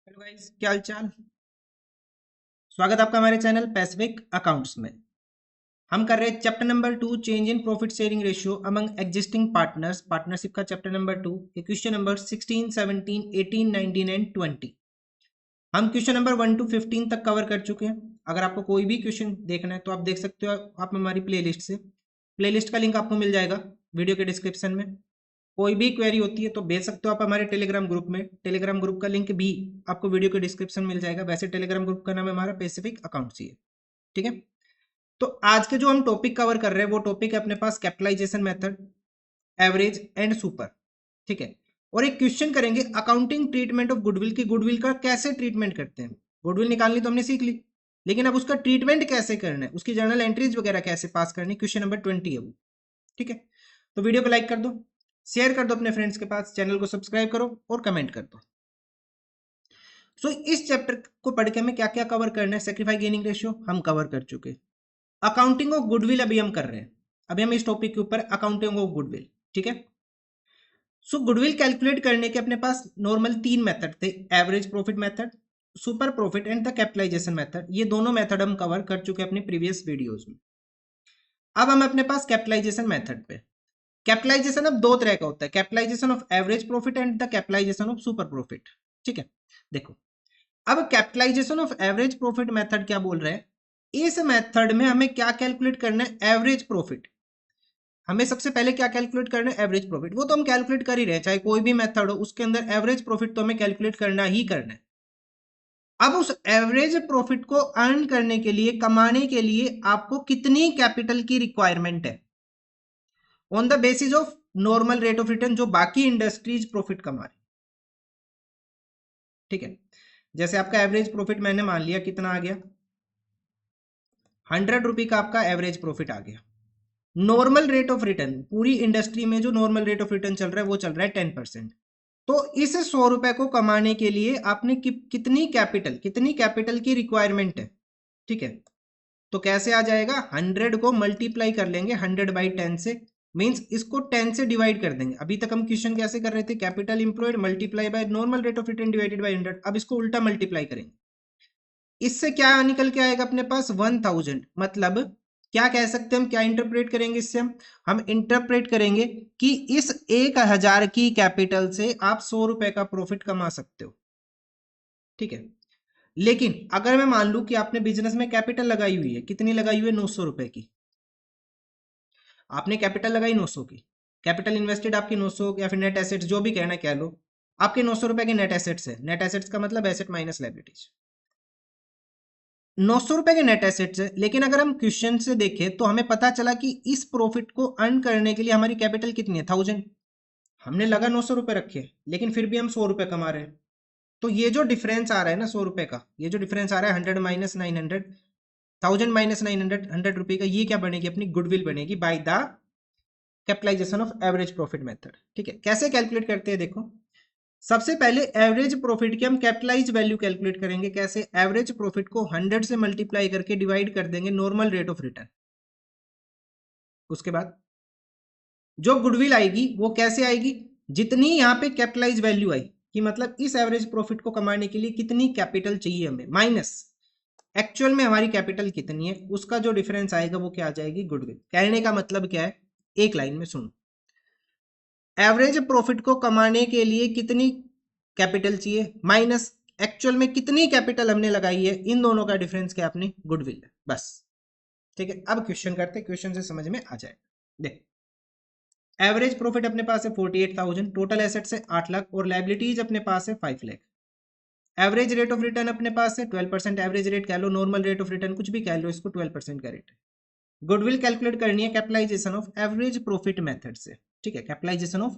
Hello guys, क्या हाल चाल। स्वागत है आपका हमारे चैनल पैसिफिक अकाउंट्स में। हम कर रहे हैं chapter number 2, change in profit sharing ratio among existing partners, partnership का चैप्टर नंबर 2 के क्वेश्चन नंबर 16, 17, 18, 19 एंड 20। हम क्वेश्चन नंबर 1 to 15 तक कवर कर चुके हैं। अगर आपको कोई भी क्वेश्चन देखना है तो आप देख सकते हो, आप हमारी प्लेलिस्ट का लिंक आपको मिल जाएगा वीडियो के डिस्क्रिप्शन में। कोई भी क्वेरी होती है तो भेज सकते हो आप हमारे टेलीग्राम ग्रुप में। टेलीग्राम ग्रुप का लिंक भी आपको वीडियो के डिस्क्रिप्शन में मिल जाएगा। वैसे टेलीग्राम ग्रुप का नाम है हमारा पैसिफिक अकाउंट्स ही है। ठीक है। तो आज के जो हम टॉपिक कवर कर रहे हैं वो टॉपिक है अपने पास capitalisation method, average and super. ठीक है। और एक क्वेश्चन करेंगे अकाउंटिंग ट्रीटमेंट ऑफ गुडविल की, गुडविल का कैसे ट्रीटमेंट करते हैं। गुडविल निकालनी तो हमने सीख ली, लेकिन अब उसका ट्रीटमेंट कैसे करना है, उसकी जर्नल एंट्रीज वगैरह कैसे पास करनी, क्वेश्चन नंबर 20 है वो। ठीक है। तो वीडियो को लाइक कर दो, शेयर कर दो अपने फ्रेंड्स के पास, चैनल को सब्सक्राइब करो और कमेंट कर दो। सो इस चैप्टर को पढ़ के हमें क्या क्या कवर करना है। सेक्रीफाई गेनिंग रेशियो हम कवर कर चुके। अकाउंटिंग ऑफ गुडविल अभी हम कर रहे हैं। अभी हम इस टॉपिक के ऊपर अकाउंटिंग ऑफ गुडविल। ठीक है। सो गुडविल कैलकुलेट करने के अपने पास नॉर्मल तीन मेथड थे, average profit method, super profit and the capitalisation method. ये दोनों मेथड हम कवर कर चुके अपने प्रीवियस वीडियोस में। अब हम अपने पास कैपिटलाइजेशन मेथड पे। कैपिटलाइजेशन अब दो तरह का होता है, capitalisation of average profit and the capitalisation of super profit. ठीक है। देखो, अब capitalisation of average profit method क्या बोल रहे हैं, इस मेथड में हमें क्या कैलकुलेट करना है, एवरेज प्रॉफिट। हमें सबसे पहले क्या कैलकुलेट करना है, एवरेज प्रॉफिट। वो तो हम कैलकुलेट कर ही रहे हैं, चाहे कोई भी मेथड हो उसके अंदर एवरेज प्रॉफिट तो हमें कैलकुलेट करना ही करना है। अब उस एवरेज प्रॉफिट को अर्न करने के लिए, कमाने के लिए आपको कितनी कैपिटल की रिक्वायरमेंट है, on the basis of normal rate of return जो बाकी इंडस्ट्रीज प्रॉफिट कमा रही। ठीक है। जैसे आपका एवरेज प्रॉफिट मैंने मान लिया कितना आ गया, 100 रुपये का आपका एवरेज प्रॉफिट आ गया। नॉर्मल रेट ऑफ रिटर्न पूरी इंडस्ट्री में जो नॉर्मल रेट ऑफ रिटर्न चल रहा है वो चल रहा है 10%। तो इस 100 रुपए को कमाने के लिए आपने कितनी कैपिटल की रिक्वायरमेंट है। ठीक है। तो कैसे आ जाएगा, 100 को मल्टीप्लाई कर लेंगे 100/10 से, मींस इसको 10 से डिवाइड कर देंगे। अभी तक हम क्वेश्चन कैसे कर रहे थे, capital employed multiply by normal rate of return divided by 100। अब इसको उल्टा मल्टीप्लाई करेंगे, इससे क्या निकल के आएगा अपने पास 1000। मतलब क्या कह सकते हैं हम, क्या इंटरप्रेट करेंगे इससे, हम इंटरप्रेट करेंगे कि इस 1000 की कैपिटल से आप 100 रुपए का प्रॉफिट कमा सकते हो। ठीक है। लेकिन अगर मैं मान लूं कि आपने बिजनेस में कैपिटल लगाई हुई है, कितनी लगाई हुई है, 900 रुपए की। आपने कैपिटल लगाई 900 की, कैपिटल इन्वेस्टेड आपकी 900 या फिर नेट एसेट्स जो भी कहना कह लो, आपके 900 रुपए के नेट एसेट्स है। नेट एसेट्स का मतलब एसेट माइनस लायबिलिटीज। 900 रुपए के नेट एसेट्स है, लेकिन अगर हम क्वेश्चन से देखें तो हमें पता चला कि इस प्रॉफिट को अर्न करने के लिए हमारी कैपिटल कितनी है, 1000। हमने लगा 900 रुपए रखे, लेकिन फिर भी हम 100 रुपए कमा रहे हैं। तो ये जो डिफरेंस आ रहा है ना 100 रुपए का, ये जो डिफरेंस आ रहा है 100 - 900, 1000 - 900, 100 रुपए का, ये क्या बनेगी, अपनी गुडविल बनेगी by the capitalisation of average profit method. ठीक है। कैसे कैलकुलेट करते हैं, देखो सबसे पहले एवरेज प्रॉफिट की हम कैपिटलाइज वैल्यू कैलकुलेट करेंगे। कैसे, एवरेज प्रॉफिट को 100 से मल्टीप्लाई करके डिवाइड कर देंगे नॉर्मल रेट ऑफ रिटर्न। उसके बाद जो गुडविल आएगी वो कैसे आएगी, जितनी यहाँ पे कैपिटलाइज वैल्यू आई, कि मतलब इस एवरेज प्रॉफिट को कमाने के लिए कितनी कैपिटल चाहिए हमें, माइनस एक्चुअल में हमारी कैपिटल कितनी है, उसका जो डिफरेंस आएगा वो क्या आ जाएगी, गुडविल। कहने का मतलब क्या है, एक लाइन में सुनो, एवरेज प्रॉफिट को कमाने के लिए कितनी कैपिटल चाहिए माइनस एक्चुअल में कितनी कैपिटल हमने लगाई है, इन दोनों का डिफरेंस क्या, अपनी गुडविल है, बस। ठीक है। अब क्वेश्चन करते हैं, क्वेश्चन से समझ में आ जाएगा। देख, एवरेज प्रॉफिट अपने पास है 48,000, टोटल एसेट्स है 8 लाख और लाइबिलिटीज अपने पास है 5 lakh. Average rate of return अपने पास है 12%, एवरेज रेट कह लो, नॉर्मल रेट ऑफ रिटर्न कुछ भी कह लो, इसको 12% का रेट है। गुडविल कैलकुलेट करनी है capitalisation of average profit method से। ठीक है, कैपिटलाइजेशन ऑफ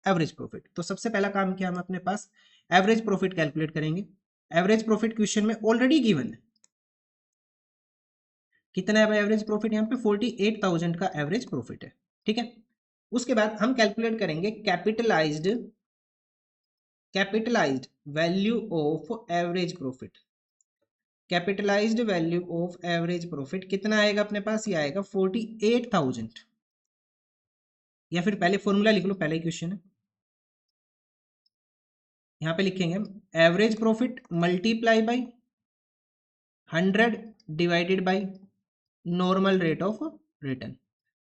एवरेज प्रॉफिट। तो सबसे पहला काम किया हम अपने पास एवरेज प्रॉफिट कैलकुलेट करेंगे। एवरेज प्रॉफिट क्वेश्चन में ऑलरेडी गिवन है, कितना है एवरेज प्रॉफिट, यहाँ पे 48,000 का एवरेज प्रॉफिट है। ठीक है। उसके बाद हम कैलकुलेट करेंगे capitalised value of average profit. Capitalised value of average profit कितना आएगा अपने पास, ये आएगा 48,000। या फिर पहले फॉर्मूला लिख लो, पहले ही क्वेश्चन है। यहाँ पे लिखेंगे हम average profit multiply by 100 divided by normal rate of return.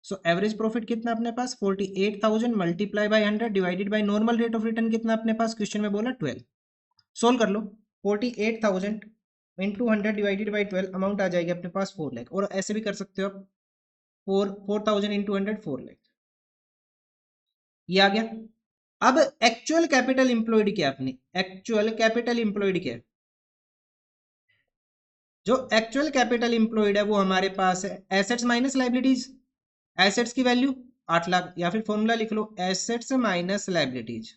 So average profit कितना अपने पास 48,000 multiply by 100 divided by normal rate of return कितना अपने पास, क्वेश्चन में बोला 12। सोल्व कर लो, 48,000 इंटू 100 डिवाइडेड बाई 12 अमाउंट आ जाएगी अपने पास 4 लाख। और ऐसे भी कर सकते हो आप, 4,000 इंटू 100 4 लाख, ये आ गया। अब एक्चुअल कैपिटल इंप्लॉयड क्या, अपने एक्चुअल कैपिटल इंप्लॉयड क्या है, जो एक्चुअल कैपिटल इंप्लॉयड है वो हमारे पास है एसेट्स माइनस लाइबिलिटीज। एसेट्स की वैल्यू 8 लाख, या फिर फॉर्मूला लिख लो एसेट्स माइनस लाइबिलिटीज।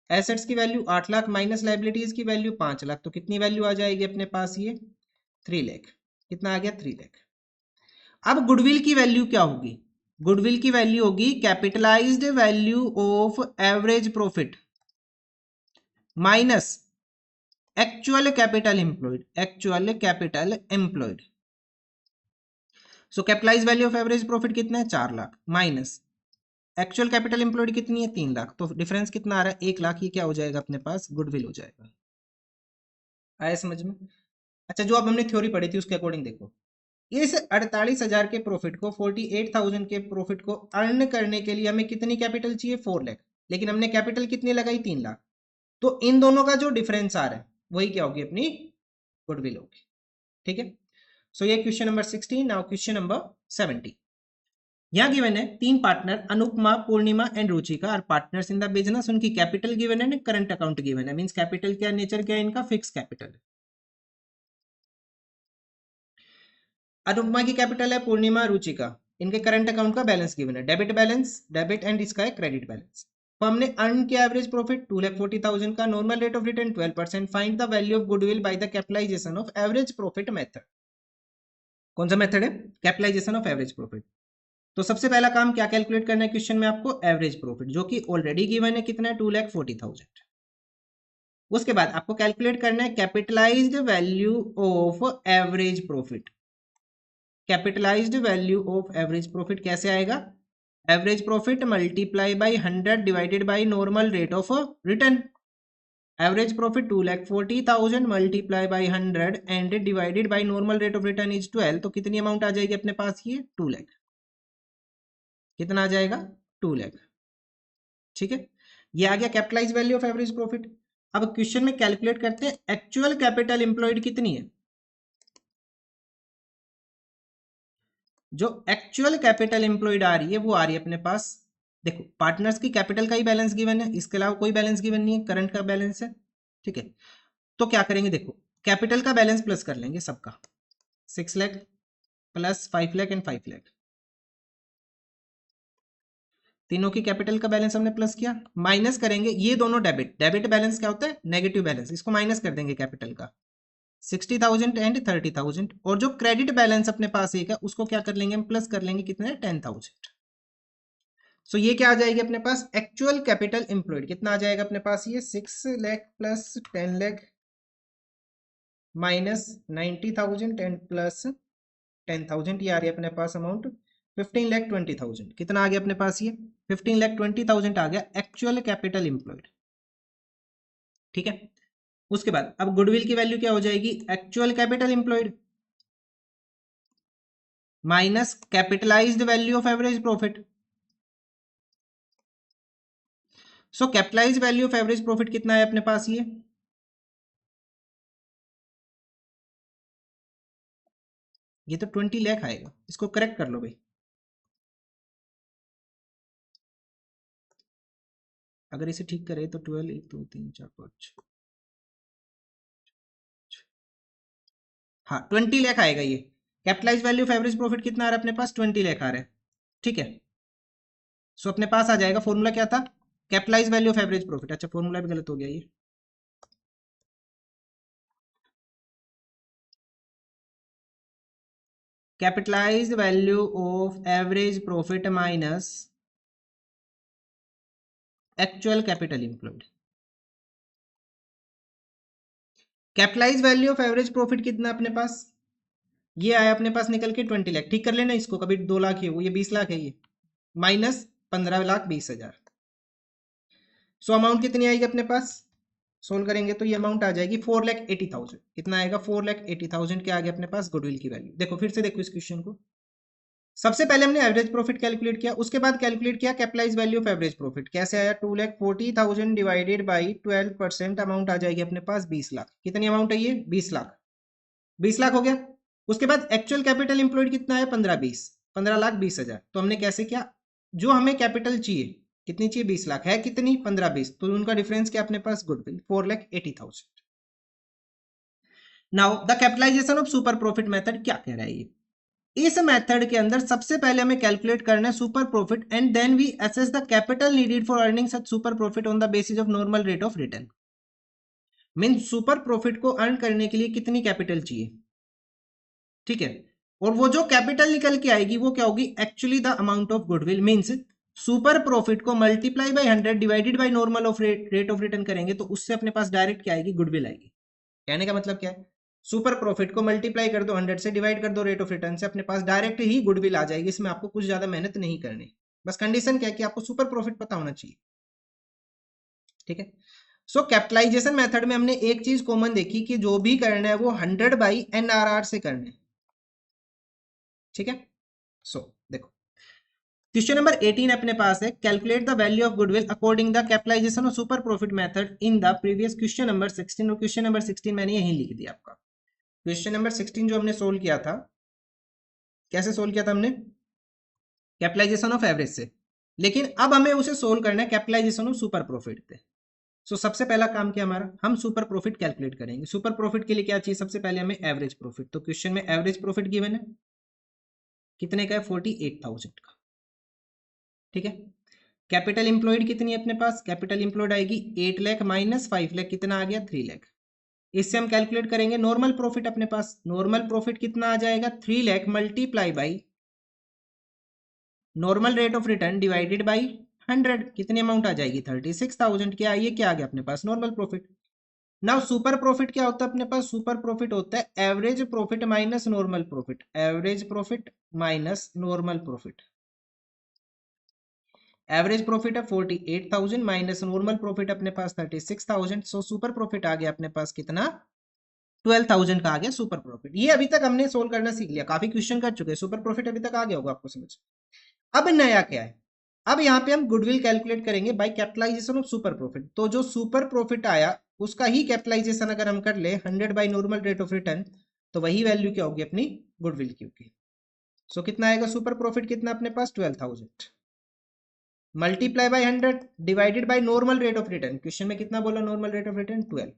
एसेट्स की वैल्यू 8 लाख माइनस लाइबिलिटीज की वैल्यू 5 लाख, तो कितनी वैल्यू आ जाएगी अपने पास, ये 3 लाख। कितना आ गया, 3 लाख। अब गुडविल की वैल्यू क्या होगी, गुडविल की वैल्यू होगी capitalised value of average profit minus actual capital employed, actual capital employed. So capitalise value of average profit कितना है, 4 lakh, minus actual capital employed कितनी है, 3 लाख। तो डिफरेंस कितना आ रहा है, 1 लाख। ये क्या हो जाएगा अपने पास, गुडविल हो जाएगा। आया समझ में। अच्छा, जो अब हमने थ्योरी पढ़ी थी उसके अकॉर्डिंग देखो, इस 48,000 के प्रॉफिट को 48,000 के प्रॉफिट को अर्न करने के लिए हमें कितनी कैपिटल चाहिए, 4 लाख, लेकिन हमने कैपिटल कितनी लगाई, 3 लाख। तो इन दोनों का जो डिफरेंस आ रहा है वही क्या होगी, अपनी गुडविल होगी। ठीक है। सो ये question number 16। Now question number 17। यहाँ गिवन है 3 partner Anupama, Purnima and Ruchika are partners in the business. उनकी कैपिटल गिवन है, करंट अकाउंट गिवन है। मींस कैपिटल क्या, नेचर क्या है इनका, फिक्स कैपिटल। अनुपमा की कैपिटल है, पूर्णिमा, रुचिका, इनके करंट अकाउंट का बैलेंस गिवन है, डेबिट बैलेंस, डेबिट एंड इसका है क्रेडिट बैलेंस। तो हमने अर्न किया एवरेज प्रॉफिट 2,40,000 का, normal rate of return 12%। Find the value of goodwill by the capitalisation of average profit method. कौन सा मेथड है, कैपिटलाइजेशन ऑफ एवरेज प्रॉफिट। तो सबसे पहला काम क्या कैलकुलेट करना है क्वेश्चन में आपको, एवरेज प्रॉफिट, जो कि ऑलरेडी गिवन है, कितना है, 2,40,000। उसके बाद आपको कैलकुलेट करना है capitalised value of average profit. Capitalised value of average profit कैसे आएगा, average profit multiply by 100 divided by normal rate of return. Average profit 2,40,000 multiply by 100 and divided by normal rate of return is 12। तो कितनी amount आ जाएगी अपने पास, ये 2 लाख। कितना आ जाएगा, 2 लाख। ठीक है, ये आ गया capitalise value of average profit. अब क्वेश्चन में कैलकुलेट करते हैं एक्चुअल कैपिटल एम्प्लॉयड कितनी है। जो एक्चुअल कैपिटल एम्प्लॉयड आ रही है वो आ रही है अपने पास, देखो पार्टनर्स की कैपिटल का ही बैलेंस गिवन है, इसके अलावा कोई बैलेंस गिवन नहीं है, करंट का बैलेंस है। ठीक है, तो क्या करेंगे, देखो कैपिटल का बैलेंस प्लस कर लेंगे सबका, 6 लाख प्लस 5 लाख एंड 5 लाख, तीनों की कैपिटल का बैलेंस हमने प्लस किया। माइनस करेंगे ये दोनों डेबिट, डेबिट बैलेंस क्या होता है, नेगेटिव बैलेंस, इसको माइनस कर देंगे कैपिटल का, 60,000 एंड 30,000। और जो क्रेडिट बैलेंस अपने पास एक है उसको क्या कर लेंगे हम, प्लस कर लेंगे, कितने, 10,000। सो ये क्या आ जाएगी अपने पास, एक्चुअल कैपिटल एम्प्लॉयड कितना आ जाएगा अपने पास, ये 6 lakh plus 10 lakh minus 90,000 and plus 10,000, ये आ रही है अपने पास अमाउंट 15,20,000। कितना आ गया अपने पास, ये 15,20,000 आ गया एक्चुअल कैपिटल एम्प्लॉयड। ठीक है, उसके बाद अब गुडविल की वैल्यू क्या हो जाएगी, actual capital employed minus capitalised value of average profit. So capitalised value of average profit कितना है अपने पास, ये तो 20 लाख आएगा, इसको करेक्ट कर लो भाई। अगर इसे ठीक करे तो 12, 1 2 3 4 5, हाँ 20 लाख आएगा ये। Capitalise value of average profit कितना आ रहा है अपने पास, 20 लाख आ रहा है। ठीक है, सो अपने पास आ जाएगा, फॉर्मूला क्या था, capitalise value of average profit. अच्छा फॉर्मूला भी गलत हो गया ये, capitalise value of average profit minus actual capital employed. Capitalise value of average profit कितना अपने पास, ये आया अपने पास निकल के 20 लाख। ठीक कर लेना इसको, कभी 2 लाख है वो, ये 20 लाख है ये, माइनस 15,20,000। सो अमाउंट कितनी आएगी अपने पास, सोल्व करेंगे तो ये अमाउंट आ जाएगी 4,80,000। कितना आएगा? 4,80,000 के आगे अपने पास गुडविल की वैल्यू। देखो फिर से देखो इस क्वेश्चन को। सबसे पहले हमने एवरेज प्रॉफिट कैलकुलेट किया, उसके बाद कैलकुलेट किया capitalise value of average profit. कैसे आया? 2,40,000 डिवाइडेड बाई 12%, अमाउंट आ जाएगी अपने पास 20 लाख। कितनी अमाउंट है ये? 20 लाख। 20 लाख हो गया। उसके बाद एक्चुअल कैपिटल एम्प्लॉयड कितना है? 15,20,15,20,000। तो हमने कैसे किया, जो हमें कैपिटल चाहिए कितनी चाहिए? 20 लाख है, कितनी? 15,20, तो उनका डिफरेंस क्या अपने पास? Goodwill 4,80,000। Now the capitalisation of super profit method क्या कह रहा है ये? इस मेथड के अंदर सबसे पहले हमें कैलकुलेट करना है super profit and then we assess the capital needed for earning such super profit on the basis of normal rate of return. Mean super profit को अर्न करने के लिए कितनी कैपिटल चाहिए, ठीक है। और वो जो कैपिटल निकल के आएगी वो क्या होगी? Actually the amount of goodwill. Means super profit को multiply by 100 divided by normal of rate of return करेंगे तो उससे अपने पास डायरेक्ट क्या आएगी? गुडविल आएगी। कहने का मतलब क्या है? सुपर प्रॉफिट को मल्टीप्लाई कर दो 100 से, डिवाइड कर दो रेट ऑफ रिटर्न से, अपने पास डायरेक्ट ही गुडविल आ जाएगी। इसमें आपको कुछ ज्यादा मेहनत नहीं करनी। बस कंडीशन क्या है कि आपको सुपर प्रॉफिट पता होना चाहिए, ठीक है। सो कैपिटलाइजेशन मेथड में हमने एक चीज कॉमन देखी कि जो भी करना है वो 100 बाई NRR से करना है, ठीक है। सो देखो क्वेश्चन नंबर 18 अपने पास है, calculate the value of goodwill according the capitalisation of super profit method in the previous question number 16। और क्वेश्चन नंबर 16 मैंने यहीं लिख दिया आपका। क्वेश्चन नंबर 16 जो हमने सोल्व किया था, कैसे सोल्व किया था हमने? कैपिटलाइजेशन ऑफ एवरेज से। लेकिन अब हमें उसे सोल्व करना है कैपिटलाइजेशन ऑफ सुपर प्रॉफिट पे। सो सबसे पहला काम क्या हमारा? हम सुपर प्रॉफिट कैलकुलेट करेंगे। सुपर प्रॉफिट के लिए क्या चाहिए? सबसे पहले हमें एवरेज प्रॉफिट। तो क्वेश्चन में एवरेज प्रॉफिट गिवन है, कितने का है? 48,000 का, ठीक है। कैपिटल इंप्लॉयड कितनी है अपने पास? कैपिटल इंप्लॉयड आएगी 8 लाख माइनस 5 लाख, कितना आ गया? 3 लाख। इससे हम कैलकुलेट करेंगे नॉर्मल प्रॉफिट। अपने पास नॉर्मल प्रॉफिट कितना आ जाएगा? 3 lakh multiply by normal rate of return divided by 100, कितनी अमाउंट आ जाएगी? 36,000। क्या ये क्या आ गया अपने पास? Normal profit. Now super profit क्या होता है अपने पास? सुपर प्रॉफिट होता है average profit minus normal profit. Average profit minus normal profit. Average profit है 48,000 माइनस नॉर्मल प्रॉफिट अपने पास 36,000। सो सुपर प्रॉफिट आ गया अपने पास कितना? 12,000 का आ गया सुपर प्रॉफिट। ये अभी तक हमने सोल्व करना सीख लिया, काफी क्वेश्चन कर चुके हैं। सुपर प्रॉफिट अभी तक आ गया होगा आपको समझ। अब नया क्या है? अब यहाँ पे हम गुडविल कैलकुलेट करेंगे by capitalisation of super profit. तो जो सुपर प्रॉफिट आया उसका ही कैपिटलाइजेशन अगर हम कर ले 100 by normal rate of return, तो वही वैल्यू क्या होगी अपनी? गुडविल की होगी। सो कितना आएगा सुपर प्रॉफिट? कितना अपने पास? 12,000 multiply by 100 divided by normal rate of return. Question में कितना बोला? Normal rate of return 12।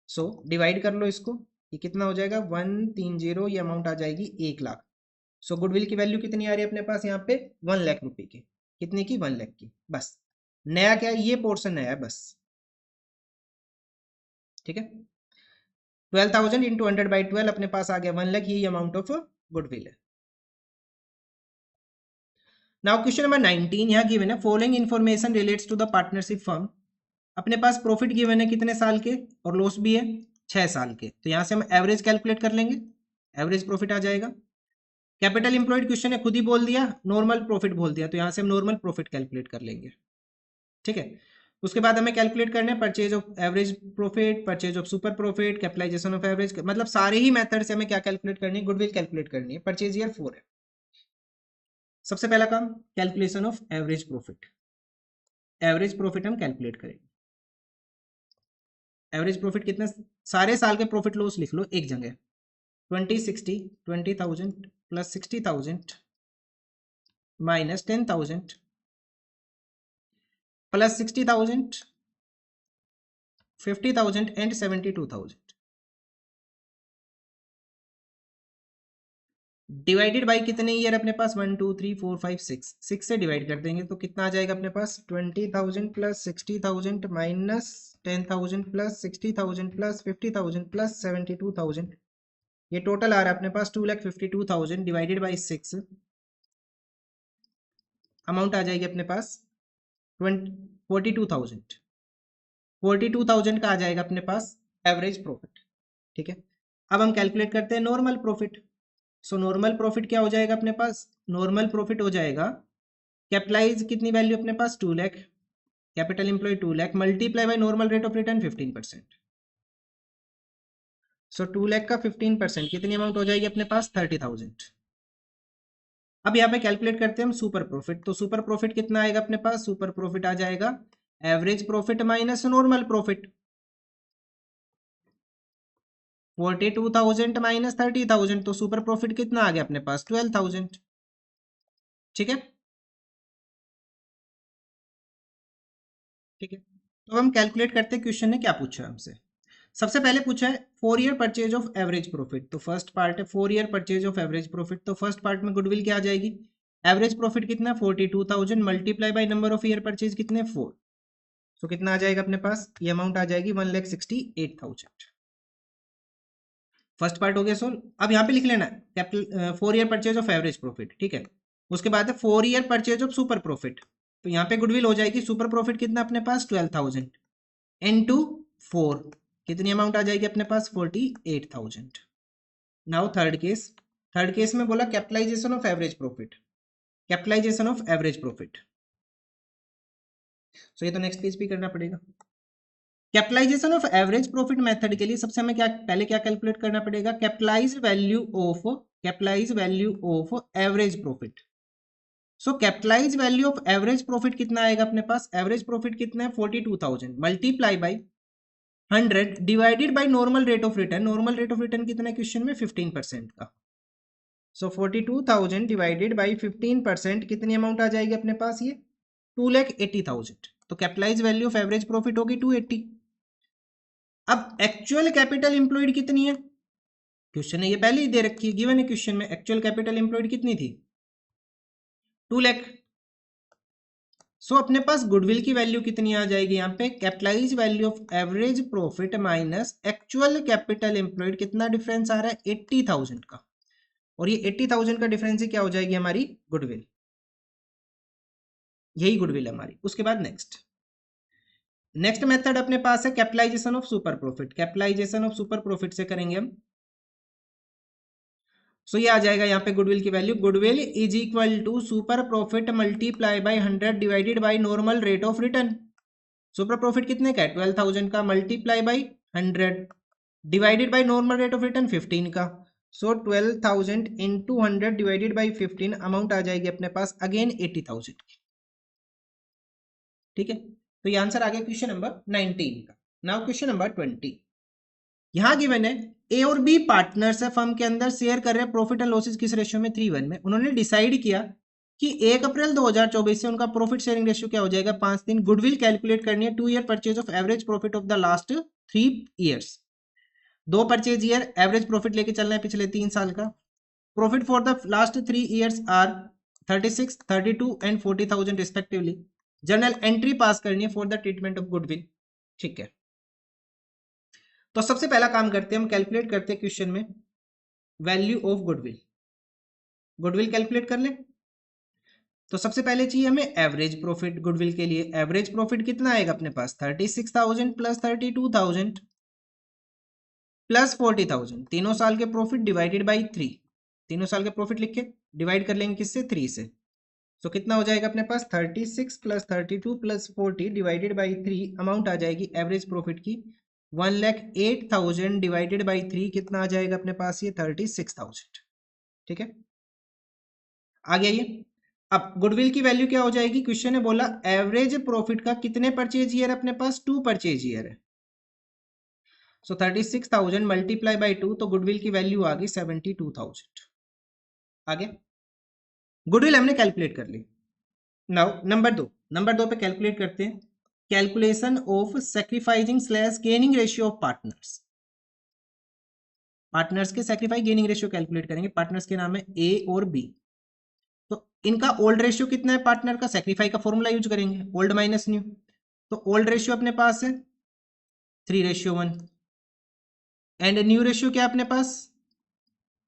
So divide कर लो इसको, ये कितना हो जाएगा? 130, ये अमाउंट आ जाएगी 1 लाख। सो गुडविल की वैल्यू कितनी आ रही है अपने पास यहाँ पे? 1 लाख रुपए की। कितने की? 1 लाख की। बस नया क्या है? ये पोर्शन नया है बस, ठीक है। 12,000 इंटू 100 बाई 12 अपने पास आ गया 1 लाख, यही अमाउंट ऑफ गुडविल है। नाउ क्वेश्चन नंबर 19 यहाँ गिवन है, following information relates to the partnership firm. अपने पास प्रॉफिट गिवन है कितने साल के और लॉस भी है 6 साल के। तो यहाँ से हम एवरेज कैलकुलेट कर लेंगे, एवरेज प्रॉफिट आ जाएगा। कैपिटल इंप्लॉयड क्वेश्चन है, खुद ही बोल दिया, नॉर्मल प्रॉफिट बोल दिया, तो यहाँ से हम नॉर्मल प्रॉफिट कैलकुलेट कर लेंगे, ठीक है। उसके बाद हमें कैलकुलेट करना है purchase of average profit, purchase of super profit, capitalisation of average, मतलब सारे ही मेथड से हमें क्या कैलकुलेट करनी है? गुडविल कैलकुलेट करनी है। परचेज ईयर 4 है। सबसे पहला काम calculation of average profit. Average profit हम कैलकुलेट करेंगे। एवरेज प्रॉफिट कितना? सारे साल के प्रॉफिट लॉस लिख लो एक जगह। 20,000 plus 60,000 minus 10,000 plus 60,000 50,000 and 72,000 divided by कितने ईयर अपने पास? 1 2 3 4 5 6, 6 से डिवाइड कर देंगे तो कितना आ जाएगा अपने पास? 20,000 plus 60,000 minus 10,000 plus 60,000 plus 50,000 plus 72,000, ये टोटल आ रहा है अपने पास 2,52,000 डिवाइडेड बाई 6, अमाउंट आ जाएगी अपने पास 42,000। 42,000 का आ जाएगा अपने पास एवरेज प्रॉफिट, ठीक है। अब हम कैलकुलेट करते हैं normal profit. So normal profit क्या हो जाएगा अपने पास? नॉर्मल प्रॉफिट हो जाएगा कैपिटलाइज कितनी वैल्यू अपने पास? 2 lakh capital employ 2 lakh multiply by normal rate of return 15%। So 2 lakh का 15% कितनी अमाउंट हो जाएगी अपने पास 30,000। अब यहाँ पे कैलकुलेट करते हैं हम सुपर प्रॉफिट। तो सुपर प्रॉफिट कितना आएगा अपने पास, सुपर प्रॉफिट आ जाएगा average profit minus normal profit. 42,000 minus 30,000 तो सुपर प्रॉफिट कितना आ गया अपने पास 12,000। ठीक है, ठीक है। तो हम कैलकुलेट करते हैं क्वेश्चन ने क्या पूछा है हमसे। सबसे पहले पूछा है 4 year purchase of average profit. तो फर्स्ट पार्ट है 4 year purchase of average profit. तो फर्स्ट पार्ट में गुडविल क्या आ जाएगी, एवरेज प्रॉफिट कितना 42,000 multiply by number of year purchase कितने 4। तो कितना आ जाएगा अपने पास, ये अमाउंट आ जाएगी 1,68,000। फर्स्ट पार्ट हो गया सोल्व। अब यहाँ पे लिख लेना capital 4 year purchase of average profit, ठीक है। उसके बाद है 4 year purchase of super profit. तो यहाँ पे गुडविल हो जाएगी सुपर प्रॉफिट कितना अपने पास 12,000 इनटू 4 कितनी अमाउंट आ जाएगी अपने पास 48,000। Now third case, third case में बोला capitalization of average profit, capitalisation of average profit. So ये तो नेक्स्ट पेज पे करना पड़ेगा। Capitalization of average profit method के लिए सबसे हमें क्या पहले क्या कैलकुलेट करना पड़ेगा, capitalise value of average profit. So capitalise value of average profit कितना आएगा अपने पास, एवरेज प्रॉफिट कितना है 42,000 multiply by 100 divided by normal rate of return. Normal rate of return कितना है क्वेश्चन में 15% का। सो 42,000 डिवाइडेड बाय 15% कितनी अमाउंट आ जाएगी अपने पास, ये 2,80,000। तो capitalise value of average profit होगी 280। अब एक्चुअल कैपिटल इंप्लॉयड कितनी है, क्वेश्चन ने ये पहले ही दे रखी है, गिवन है क्वेश्चन में। एक्चुअल कैपिटल इंप्लॉयड कितनी थी 2 लाख। सो अपने पास गुडविल की वैल्यू कितनी आ जाएगी यहाँ पे, capitalise value of average profit minus actual capital employed कितना डिफरेंस आ रहा है 80,000 का। और ये 80,000 का डिफरेंस ही क्या हो जाएगी हमारी गुडविल, यही गुडविल है हमारी। उसके बाद नेक्स्ट मेथड अपने पास है capitalisation of super profit. Capitalisation of super profit से करेंगे हम। सो ये आ जाएगा यहाँ पे गुडविल की वैल्यू, goodwill is equal to super profit multiply by 100 divided by normal rate of return. Super profit कितने का है 12,000 का multiply by 100 divided by normal rate of return 15 का। सो 12,000 इंटू 100 डिवाइडेड बाय 15 अमाउंट आ जाएगी अपने पास अगेन 80,000 की। ठीक है, तो ये आंसर आ गया क्वेश्चन नंबर 19 का। Now question number 20। यहां गिवन है ए और बी पार्टनर्स है फर्म के अंदर, शेयर कर रहे हैं प्रॉफिट एंड लॉसेस किस रेशियो में 3:1 में। उन्होंने डिसाइड किया कि 1 अप्रैल 2024 से उनका प्रॉफिट शेयरिंग रेशियो क्या हो जाएगा 5:3। गुडविल कैलकुलेट करनी है 2 year purchase of average profit of the last 3 years. 2 purchase year average profit लेके चलना है पिछले 3 साल का। Profit for the last 3 years are 36, 32 and 40,000 respectively. Journal entry pass करनी है for the treatment of goodwill. ठीक है, तो सबसे पहला काम करते हैं हम, कैलकुलेट करते हैं क्वेश्चन में value of goodwill. Goodwill calculate कर ले। तो सबसे पहले चाहिए हमें एवरेज प्रॉफिट गुडविल के लिए। एवरेज प्रॉफिट कितना आएगा अपने पास 36,000 प्लस 32,000 प्लस 40,000, तीनों साल के प्रॉफिट डिवाइडेड बाई 3। तीनों साल के प्रॉफिट लिख के डिवाइड कर लेंगे किससे 3 से। सो कितना हो जाएगा अपने पास 36 plus 32 plus 40 divided by 3 amount आ जाएगी एवरेज प्रॉफिट की 1,08,000 डिवाइडेड बाई 3 कितना आ जाएगा अपने पास ये 36,000। ठीक है, आ गया ये। अब गुडविल की वैल्यू क्या हो जाएगी, क्वेश्चन ने बोला एवरेज प्रॉफिट का कितने परचेज ईयर अपने पास 2 परचेज ईयर है। सो 36,000 मल्टीप्लाई बाई 2 तो गुडविल की वैल्यू आ गई 72,000। आ गया, गुडविल हमने कैलकुलेट कर ली। नाउ नंबर दो पे कैलकुलेट करते हैं calculation of sacrificing slash gaining ratio of partners. Partners के सैक्रिफाइस गेनिंग रेशियो कैलकुलेट करेंगे। पार्टनर्स के नाम है ए और बी। तो इनका ओल्ड रेशियो कितना है पार्टनर का, सैक्रिफाई का फॉर्मूला यूज करेंगे ओल्ड माइनस न्यू। तो ओल्ड रेशियो अपने पास है 3:1 एंड न्यू रेशियो क्या है अपने पास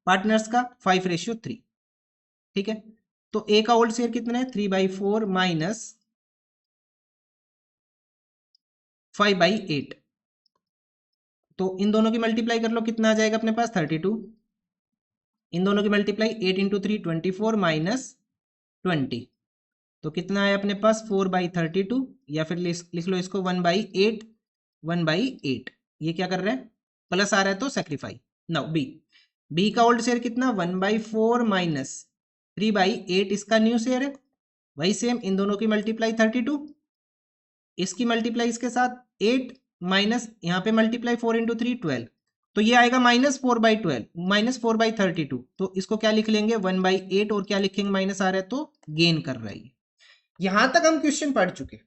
पार्टनर्स का 5:3। ठीक है, तो ए का ओल्ड शेयर कितना है 3/4 माइनस 5/8। तो इन दोनों की मल्टीप्लाई कर लो कितना आ जाएगा अपने पास 32। इन दोनों की मल्टीप्लाई 8 इंटू 3 24 माइनस 20। तो कितना है अपने पास 4/32, या फिर लिख लो इसको 1/8, 1/8। ये क्या कर रहा है, प्लस आ रहा है तो सेक्रीफाई। नाउ बी का ओल्ड शेयर कितना 1/4 माइनस 3/8 इसका न्यू शेयर है। वही सेम इन दोनों की मल्टीप्लाई 32, इसकी मल्टीप्लाई इसके साथ 8 माइनस यहाँ पे मल्टीप्लाई 4 इंटू 3 12, तो ये आएगा -4/12 -4/32। तो इसको क्या लिख लेंगे 1/8, और क्या लिखेंगे माइनस आ रहा है तो गेन कर रहा है। यहां तक हम क्वेश्चन पढ़ चुके,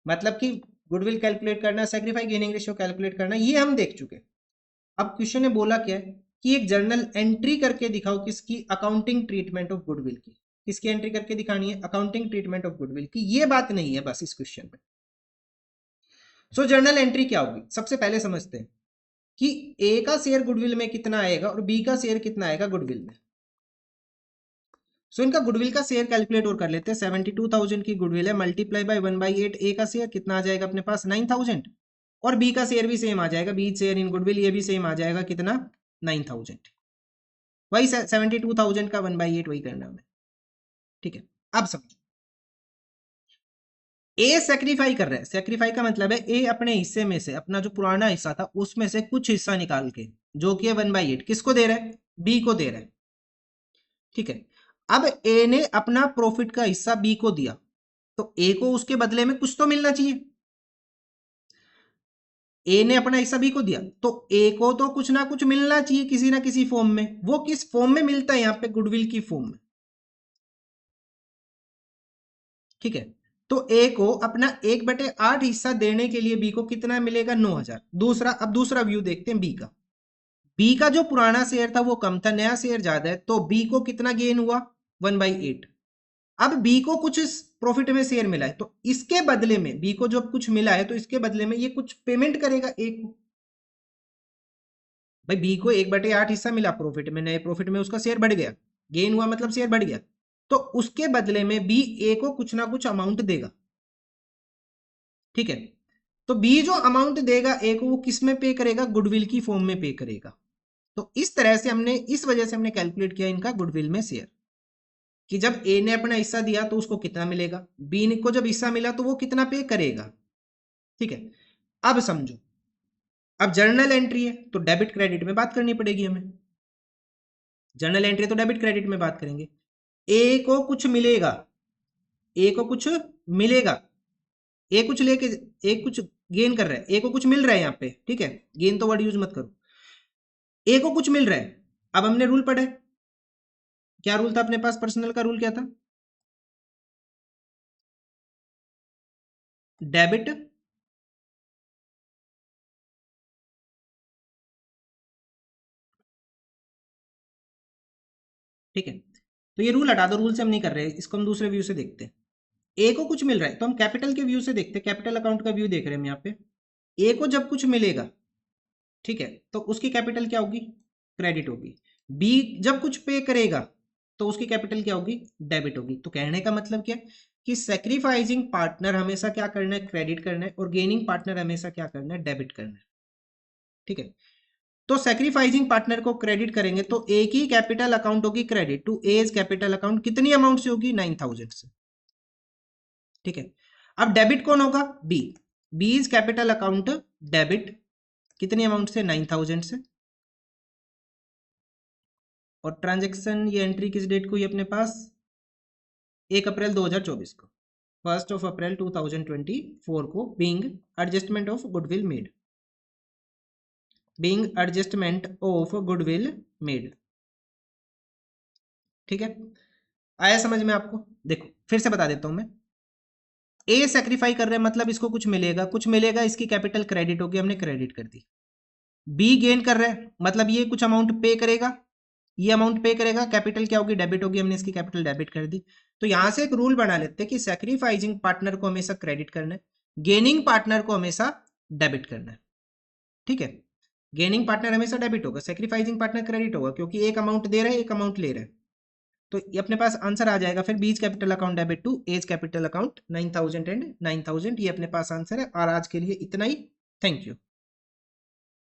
मतलब कि गुडविल कैलकुलेट करना, सेक्रीफाई गेनिंग रेशियो कैलकुलेट करना, ये हम देख चुके। अब क्वेश्चन ने बोला क्या है कि एक जर्नल एंट्री करके दिखाओ किसकी, अकाउंटिंग ट्रीटमेंट ऑफ गुडविल की। किसकी एंट्री करके दिखानी है, अकाउंटिंग ट्रीटमेंट ऑफ गुडविल की। ये बात नहीं है बस इस क्वेश्चन में। सो जर्नल एंट्री क्या होगी, सबसे पहले समझते हैं कि ए का शेयर गुडविल में कितना आएगा और बी का शेयर कितना आएगा गुडविल में। सो इनका गुडविल का शेयर कैलकुलेट और कर लेते हैं। 72,000 की गुडविल है, मल्टीप्लाई बाय 1/8 ए का शेयर कितना आ जाएगा अपने पास 9,000, और बी का शेयर भी सेम आ जाएगा, बी शेयर इन गुडविल ये भी सेम आ जाएगा कितना 9,000। वही 72,000 का 1/8 वही करना हमें, ठीक है। अब समझो ए सेक्रीफाई कर रहा है, सेक्रीफाई का मतलब है ए अपने हिस्से में से, अपना जो पुराना हिस्सा था उसमें से कुछ हिस्सा निकाल के, जो कि है 1/8, किसको दे रहा है, बी को दे रहा है, ठीक है। अब ए ने अपना प्रॉफिट का हिस्सा बी को दिया, तो ए को उसके बदले में कुछ तो मिलना चाहिए। ए ने अपना हिस्सा बी को दिया, तो ए को तो कुछ ना कुछ मिलना चाहिए किसी ना किसी फॉर्म में। वो किस फॉर्म में मिलता है, यहां पे गुडविल की फॉर्म में, ठीक है। तो ए को अपना 1/8 हिस्सा देने के लिए बी को कितना मिलेगा 9,000। दूसरा, अब दूसरा व्यू देखते हैं बी का। बी का जो पुराना शेयर था वो कम था, नया शेयर ज्यादा है, तो बी को कितना गेन हुआ 1/8। अब बी को कुछ प्रॉफिट में शेयर मिला है, तो इसके बदले में बी को जब कुछ मिला है तो इसके बदले में ये कुछ पेमेंट करेगा ए को। भाई बी को 1/8 हिस्सा मिला प्रॉफिट में, नए प्रॉफिट में उसका शेयर बढ़ गया, गेन हुआ मतलब शेयर बढ़ गया, तो उसके बदले में बी ए को कुछ ना कुछ अमाउंट देगा, ठीक है। तो बी जो अमाउंट देगा ए को वो किस में पे करेगा, गुडविल की फॉर्म में पे करेगा। तो इस तरह से हमने, इस वजह से हमने कैलकुलेट किया इनका गुडविल में शेयर, कि जब ए ने अपना हिस्सा दिया तो उसको कितना मिलेगा, बी को जब हिस्सा मिला तो वो कितना पे करेगा, ठीक है। अब समझो, अब जर्नल एंट्री है तो डेबिट क्रेडिट में बात करनी पड़ेगी हमें। जर्नल एंट्री तो डेबिट क्रेडिट में बात करेंगे। ए को कुछ मिलेगा, ए को कुछ मिलेगा, ए कुछ लेके, ए कुछ गेन कर रहा है, ए को कुछ मिल रहा है यहाँ पे, ठीक है। गेन तो वर्ड यूज मत करो, ए को कुछ मिल रहा है। अब हमने रूल पढ़ा है, क्या रूल था अपने पास, पर्सनल का रूल क्या था, डेबिट ठीक है। तो ये रूल हटा दो, रूल से हम नहीं कर रहे, इसको हम दूसरे व्यू से देखते हैं। ए को कुछ मिल रहा है तो हम कैपिटल के व्यू से देखते हैं, कैपिटल अकाउंट का व्यू देख रहे हैं हम यहाँ पे। ए को जब कुछ मिलेगा, ठीक है, तो उसकी कैपिटल क्या होगी, क्रेडिट होगी। बी जब कुछ पे करेगा तो उसकी कैपिटल क्या होगी, डेबिट होगी। तो कहने का मतलब क्या है कि सैक्रिफाइसिंग पार्टनर हमेशा क्या करना है, क्रेडिट करना है, और गेनिंग पार्टनर हमेशा क्या करना है, डेबिट करना है, ठीक है। तो सैक्रिफाइसिंग पार्टनर को क्रेडिट करेंगे तो ए की कैपिटल अकाउंट होगी credit to A's capital account, कितनी अमाउंट से होगी 9,000 से, ठीक है। अब डेबिट कौन होगा, B, B's capital account debit कितनी अमाउंट से 9,000 से। और ट्रांजैक्शन ये एंट्री किस डेट को हुई अपने पास, 1 अप्रैल 2024 को, 1 अप्रैल 2024 को, being adjustment of goodwill made, being adjustment of goodwill made, ठीक है। आया समझ में आपको, देखो फिर से बता देता हूं मैं। ए सेक्रीफाई कर रहे हैं मतलब इसको कुछ मिलेगा, कुछ मिलेगा, इसकी कैपिटल क्रेडिट होगी, हमने क्रेडिट कर दी। बी गेन कर रहा है मतलब ये कुछ अमाउंट पे करेगा, ये अमाउंट पे करेगा, कैपिटल क्या होगी, डेबिट होगी, हमने इसकी कैपिटल डेबिट कर दी। तो यहां से एक रूल बना लेते हैं कि सैक्रिफाइसिंग पार्टनर को हमेशा क्रेडिट करना है, गेनिंग पार्टनर को हमेशा डेबिट करना है, ठीक है। गेनिंग पार्टनर हमेशा डेबिट होगा, सैक्रिफाइसिंग पार्टनर क्रेडिट होगा, क्योंकि एक अमाउंट दे रहा है, एक अमाउंट ले रहा है। तो ये अपने पास आंसर आ जाएगा फिर, B's capital account debit to A's capital account 9,000 and 9,000, ये अपने पास आंसर है। और आज के लिए इतना ही, थैंक यू।